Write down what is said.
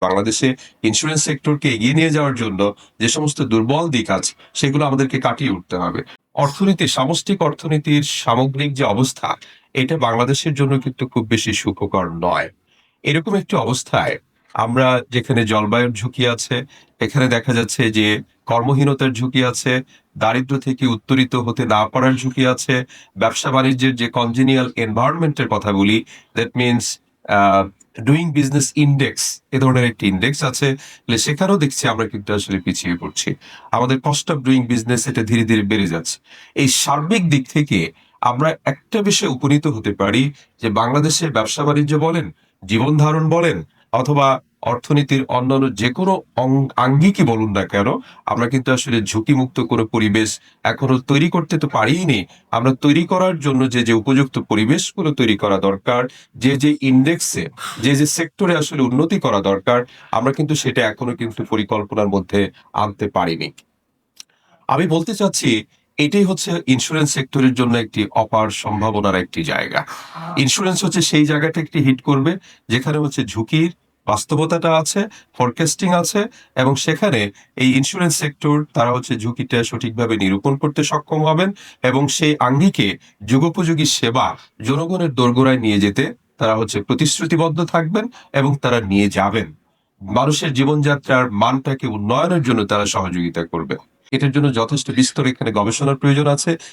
বাংলাদেশে ইন্স্যুরেন্স সেক্টরকে এগিয়ে নিয়ে যাওয়ার জন্য যে সমস্ত দুর্বল দিক আছে সেগুলো আমাদেরকে কাটিয়ে উঠতে হবে। অর্থনীতি, সামষ্টিক অর্থনীতির সামগ্রিক যে অবস্থা, এটা বাংলাদেশের জন্য কিন্তু খুব বেশি সুখকর নয়। এরকম একটি অবস্থায় আমরা যেখানে জলবায়ুর ঝুঁকি আছে, এখানে দেখা যাচ্ছে যে কর্মহীনতার ঝুঁকি আছে, দারিদ্র্য থেকে উত্তরিত হতে না পারার ঝুঁকি আছে, ব্যবসা বাণিজ্যের যে কনজেনিয়াল এনভায়রনমেন্টের কথা বলি, that means doing business index, এ ধরনের একটি ইন্ডেক্স আছে, সেখানেও দেখছি আমরা কিন্তু আসলে পিছিয়ে পড়ছি। আমাদের কস্ট অফ ডুইং বিজনেস এটা ধীরে ধীরে বেড়ে যাচ্ছে। এই সার্বিক দিক থেকে আমরা একটা বিষয়ে উপনীত হতে পারি যে বাংলাদেশের ব্যবসা বাণিজ্য বলেন, জীবন ধারণ বলেন, অথবা অর্থনীতির অন্যান্য যে কোনো আঙ্গিকই বলুন না কেন, আমরা কিন্তু আসলে ঝুঁকিমুক্ত কোনো পরিবেশ এখনো তৈরি করতে তো পারিনি। আমরা তৈরি করার জন্য যে যে উপযুক্ত পরিবেশগুলো তৈরি করা দরকার, যে যে ইন্ডেক্সে, যে যে সেক্টরে আসলে উন্নতি করা দরকার, আমরা কিন্তু সেটা এখনো কিন্তু পরিকল্পনার মধ্যে আনতে পারিনি। আমি বলতে চাচ্ছি, এটাই হচ্ছে ইন্স্যুরেন্স সেক্টরের জন্য একটি অপার সম্ভাবনার একটি জায়গা। ইন্স্যুরেন্স হচ্ছে সেই জায়গাটা একটি হিট করবে যেখানে হচ্ছে ঝুঁকির বাস্তবতাটা আছে, ফরকাস্টিং আছে, এবং সেখানে এই ইন্স্যুরেন্স সেক্টর তারা হচ্ছে ঝুঁকিটা সঠিকভাবে নিরূপণ করতে সক্ষম হবেন এবং সেই আঙ্গিকে যুগোপযোগী সেবা জনগণের দোরগোড়ায় নিয়ে যেতে তারা হচ্ছে প্রতিশ্রুতিবদ্ধ থাকবেন এবং তারা নিয়ে যাবেন। মানুষের জীবনযাত্রার মানটাকে উন্নয়নের জন্য তারা সহযোগিতা করবে। এটার জন্য যথেষ্ট বিস্তর এখানে গবেষণার প্রয়োজন আছে